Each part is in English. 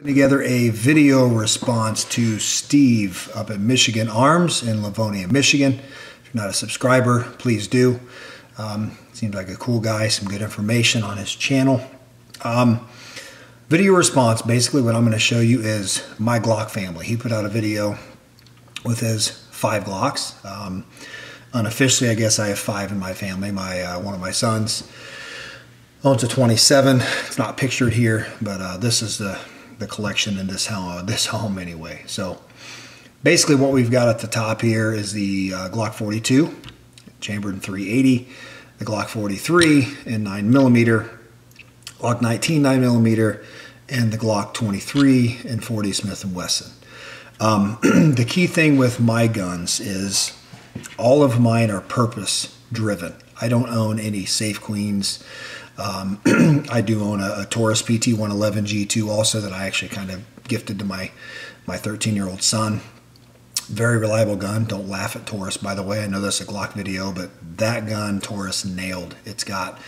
Together a video response to Steve up at Michigan Arms in Livonia, Michigan. If you're not a subscriber, please do. Seems like a cool guy, some good information on his channel. Video response, basically what I'm going to show you is my Glock family. He put out a video with his 5 Glocks. Unofficially, I guess I have 5 in my family. One of my sons owns a 27. It's not pictured here, but this is the collection in this home anyway. So basically what we've got at the top here is the Glock 42 chambered in .380, the Glock 43 in 9mm, Glock 19 9mm, and the Glock 23 in .40 Smith & Wesson. The key thing with my guns is all of mine are purpose driven. I don't own any Safe Queens. I do own a Taurus PT-111 G2 also that I actually kind of gifted to my 13-year-old son. Very reliable gun. Don't laugh at Taurus, by the way. I know that's a Glock video, but that gun Taurus nailed. It's got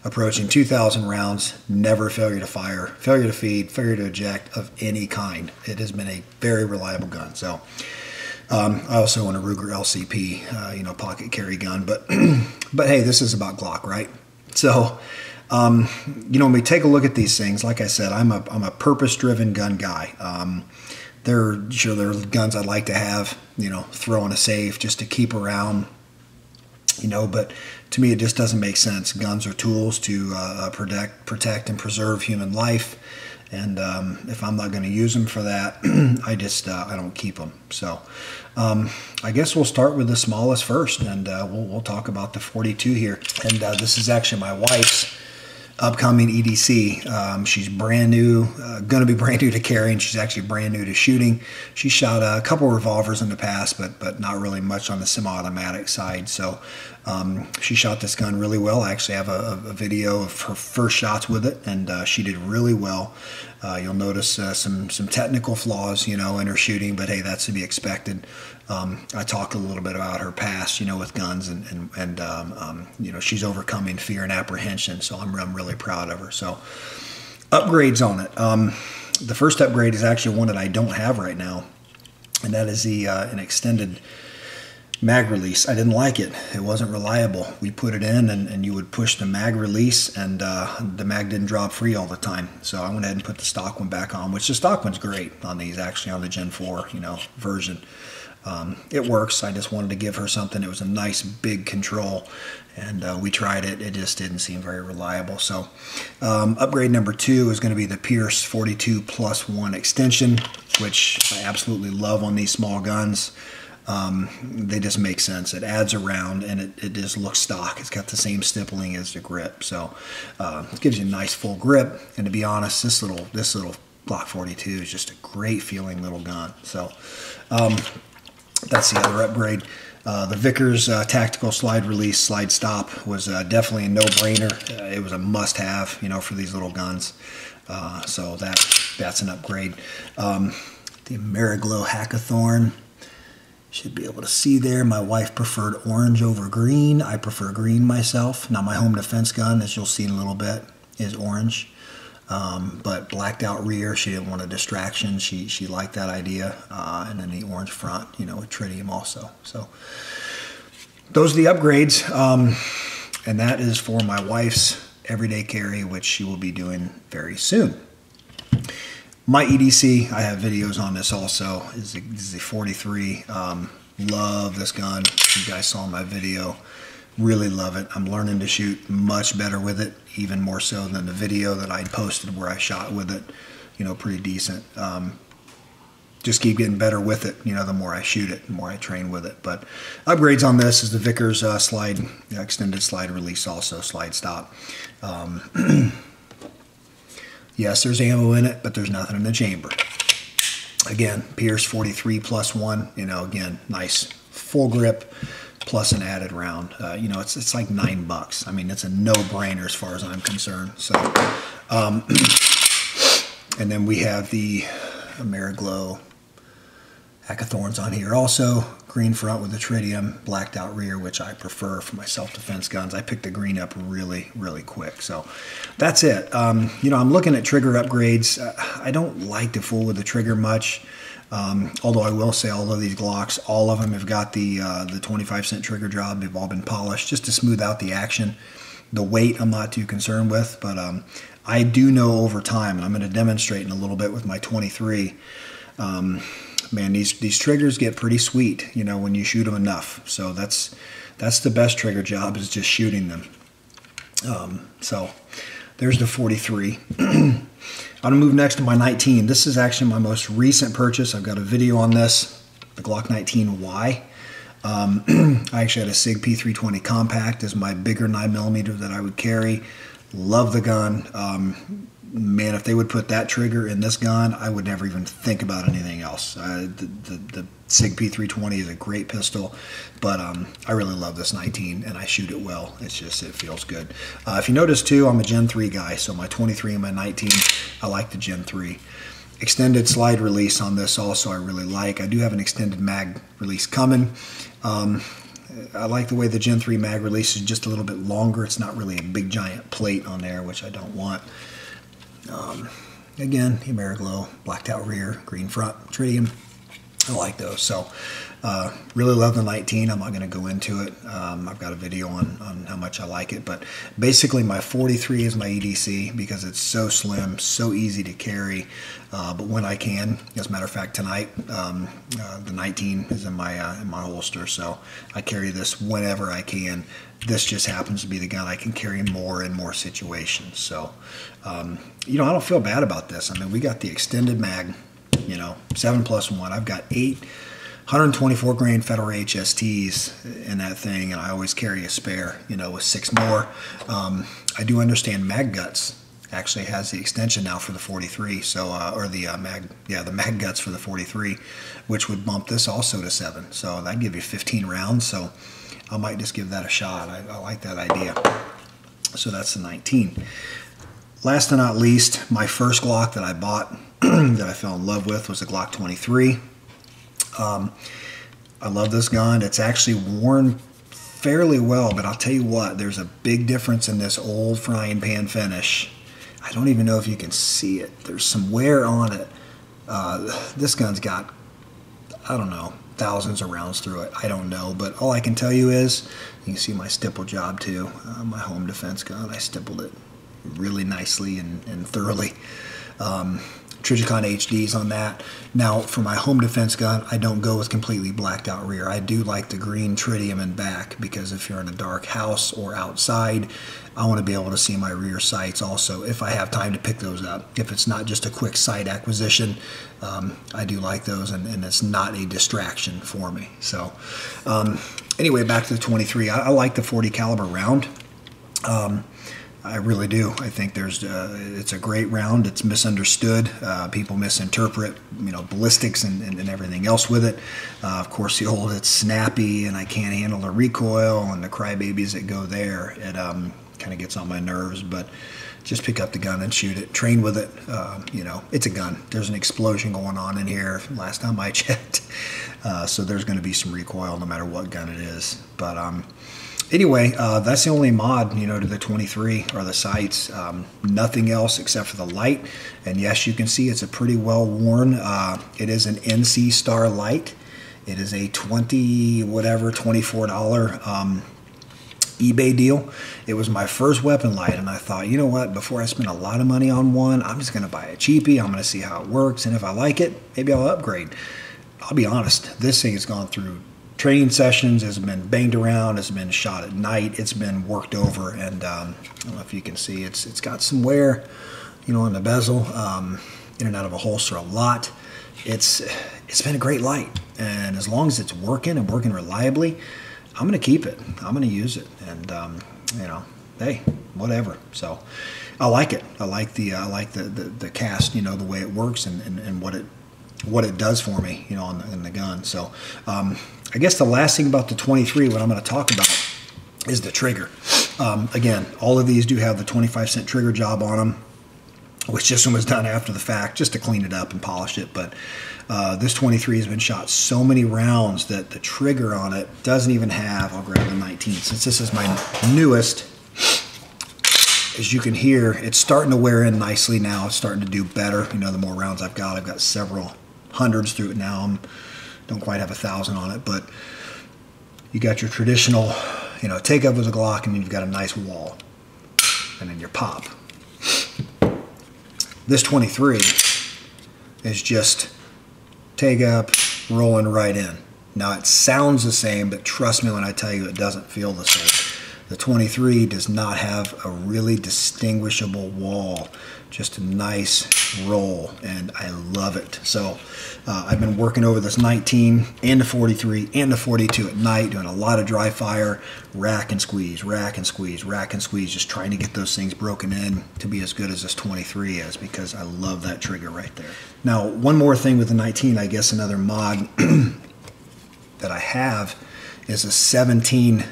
approaching 2,000 rounds, never failure to fire, failure to feed, failure to eject of any kind. It has been a very reliable gun. So I also own a Ruger LCP, pocket carry gun, but hey, this is about Glock, right? So when we take a look at these things, like I said, I'm a purpose-driven gun guy. There are guns I'd like to have, throw in a safe just to keep around, but to me it just doesn't make sense. Guns are tools to protect and preserve human life, and if I'm not going to use them for that, I don't keep them. So I guess we'll start with the smallest first, and we'll talk about the 42 here. And this is actually my wife's upcoming EDC. She's brand new, going to be brand new to carrying. She's actually brand new to shooting. She shot a couple revolvers in the past, but not really much on the semi-automatic side. So she shot this gun really well. I actually have a video of her first shots with it, and she did really well. You'll notice some technical flaws, in her shooting, but hey, that's to be expected. I talked a little bit about her past, with guns, and she's overcoming fear and apprehension. So I'm really proud of her. So upgrades on it. The first upgrade is actually one that I don't have right now, and that is an extended mag release. I didn't like it. It wasn't reliable. We put it in, and you would push the mag release, and the mag didn't drop free all the time. So I went ahead and put the stock one back on, which the stock one's great on these, actually, on the Gen 4 version. It works. I just wanted to give her something. It was a nice big control, and we tried it. It just didn't seem very reliable. So upgrade number 2 is going to be the Pierce 42 +1 extension, which I absolutely love on these small guns. They just make sense. It adds a round, and it just looks stock. It's got the same stippling as the grip, so it gives you a nice full grip. And to be honest, this little Glock 42 is just a great feeling little gun. So that's the other upgrade. The Vickers tactical slide release slide stop was definitely a no-brainer. It was a must-have, for these little guns. So that's an upgrade. The Ameriglow Hackathorn. Should be able to see there. My wife preferred orange over green. I prefer green myself. Now my home defense gun, as you'll see in a little bit, is orange. But blacked out rear, she didn't want a distraction. She liked that idea. And then the orange front, with tritium also. So those are the upgrades. And that is for my wife's everyday carry, which she will be doing very soon. My EDC, I have videos on this also, is the 43. Love this gun. You guys saw my video. Really love it. I'm learning to shoot much better with it, even more so than the video that I posted where I shot with it, pretty decent. Just keep getting better with it, the more I shoot it, the more I train with it. But upgrades on this is the Vickers extended slide release also, slide stop. Yes, there's ammo in it, but there's nothing in the chamber. Again, Pierce 43 +1, again, nice full grip plus an added round. It's like $9. I mean, it's a no-brainer as far as I'm concerned. So, and then we have the Ameriglow Thorns on here also. Green front with the tritium, blacked out rear, which I prefer for my self-defense guns. I picked the green up really, really quick. So that's it. You know, I'm looking at trigger upgrades. I don't like to fool with the trigger much. Although I will say all of these Glocks, all of them have got the 25-cent trigger job. They've all been polished just to smooth out the action. The weight I'm not too concerned with, but I do know over time, and I'm going to demonstrate in a little bit with my 23, man, these triggers get pretty sweet, you know, when you shoot them enough. So that's the best trigger job, is just shooting them. So there's the 43. I'm going to move next to my 19. This is actually my most recent purchase. I've got a video on this, the Glock 19Y. I actually had a SIG P320 compact as my bigger 9mm that I would carry. Love the gun. Man, if they would put that trigger in this gun, I would never even think about anything else. The SIG P320 is a great pistol, but I really love this 19, and I shoot it well. It's just, it feels good. If you notice too, I'm a Gen 3 guy, so my 23 and my 19, I like the Gen 3. Extended slide release on this also I really like. I do have an extended mag release coming. I like the way the Gen 3 mag release is just a little bit longer. It's not really a big giant plate on there, which I don't want. Again, Ameriglow, blacked out rear, green front, tritium. I like those. So really love the 19. I'm not going to go into it. I've got a video on how much I like it, but basically my 43 is my EDC because it's so slim, so easy to carry. But when I can, as a matter of fact, tonight the 19 is in my holster, so I carry this whenever I can. This just happens to be the gun I can carry more in more situations. So you know, I don't feel bad about this. I mean, we got the extended mag, you know, 7+1. I've got 8 124 grain Federal HSTs in that thing, and I always carry a spare, you know, with 6 more. I do understand Mag Guts actually has the extension now for the 43, so or the the Mag Guts for the 43, which would bump this also to 7. So that'd give you 15 rounds. So I might just give that a shot. I like that idea. So that's the 19. Last but not least, my first Glock that I bought that I fell in love with was the Glock 23. I love this gun. It's actually worn fairly well, but I'll tell you what, there's a big difference in this old frying pan finish. I don't even know if you can see it. There's some wear on it. This gun's got, I don't know, thousands of rounds through it. I don't know, but all I can tell you is, you can see my stipple job too. My home defense gun, I stippled it really nicely and thoroughly. Trijicon HDs on that. Now, for my home defense gun, I don't go with completely blacked out rear. I do like the green tritium in back, because if you're in a dark house or outside, I want to be able to see my rear sights also, if I have time to pick those up. If it's not just a quick sight acquisition, I do like those, and it's not a distraction for me. So anyway, back to the 23. I like the 40 caliber round. I really do. I think it's a great round. It's misunderstood. People misinterpret, you know, ballistics and everything else with it. Of course, the old, it's snappy and I can't handle the recoil and the crybabies that go there. It kind of gets on my nerves, but just pick up the gun and shoot it. Train with it. You know, it's a gun. There's an explosion going on in here last time I checked. So there's going to be some recoil no matter what gun it is. But anyway, that's the only mod, you know, to the 23 are the sights. Nothing else except for the light. And yes, you can see it's a pretty well worn. It is an NC Star light. It is a $24 eBay deal. It was my first weapon light, and I thought, you know what, before I spend a lot of money on one, I'm just going to buy a cheapie. I'm going to see how it works, and if I like it, maybe I'll upgrade. I'll be honest, this thing has gone through training sessions, has been banged around, has been shot at night, it's been worked over, and I don't know if you can see, it's got some wear, you know, on the bezel, in and out of a holster a lot. It's been a great light, and as long as it's working and working reliably, I'm going to keep it. I'm going to use it, and you know, hey, whatever. So I like it. I like the cast, you know, the way it works and what it does for me, you know, in the gun. So I guess the last thing about the 23, what I'm going to talk about is the trigger. Again, all of these do have the 25-cent trigger job on them. which this one was done after the fact just to clean it up and polish it. But this 23 has been shot so many rounds that the trigger on it doesn't even have, I'll grab the 19. Since this is my newest, as you can hear, it's starting to wear in nicely now. It's starting to do better. You know, the more rounds I've got several hundreds through it now. I don't quite have 1,000 on it, but you got your traditional, you know, take up with a Glock, and then you've got a nice wall, and then your pop. This 23 is just take up, rolling right in. Now it sounds the same, but trust me when I tell you it doesn't feel the same. The 23 does not have a really distinguishable wall, just a nice roll, and I love it. So I've been working over this 19 and the 43 and the 42 at night, doing a lot of dry fire, rack and squeeze, rack and squeeze, rack and squeeze, just trying to get those things broken in to be as good as this 23 is, because I love that trigger right there. Now, one more thing with the 19, I guess another mod that I have is a 17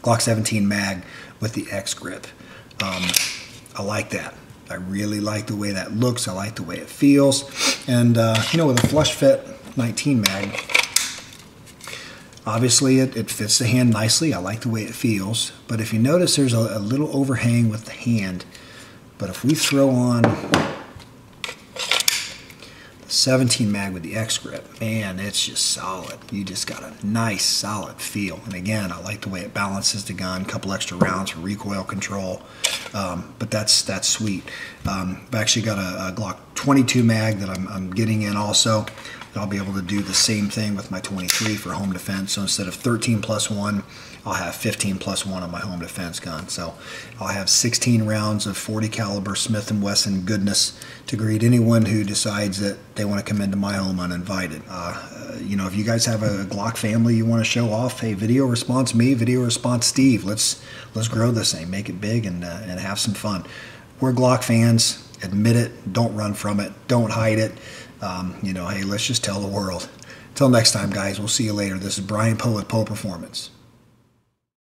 Glock 17 mag with the X grip. I like that. I really like the way that looks. I like the way it feels. And you know, with a flush fit 19 mag, obviously it fits the hand nicely. I like the way it feels. But if you notice, there's a little overhang with the hand. But if we throw on the 17 mag with the X grip, man, it's just solid. You just got a nice solid feel. And again, I like the way it balances the gun. A couple extra rounds for recoil control, but that's sweet. I've actually got a Glock 22 mag that I'm getting in also. I'll be able to do the same thing with my 23 for home defense. So instead of 13+1, I'll have 15+1 on my home defense gun. So I'll have 16 rounds of 40 caliber Smith & Wesson goodness to greet anyone who decides that they want to come into my home uninvited. You know, if you guys have a Glock family you want to show off, hey, video response me, video response Steve. Let's grow this thing, make it big, and have some fun. We're Glock fans. Admit it. Don't run from it. Don't hide it. You know, hey, let's just tell the world. Until next time, guys, we'll see you later. This is Brian Poe with Poe Performance.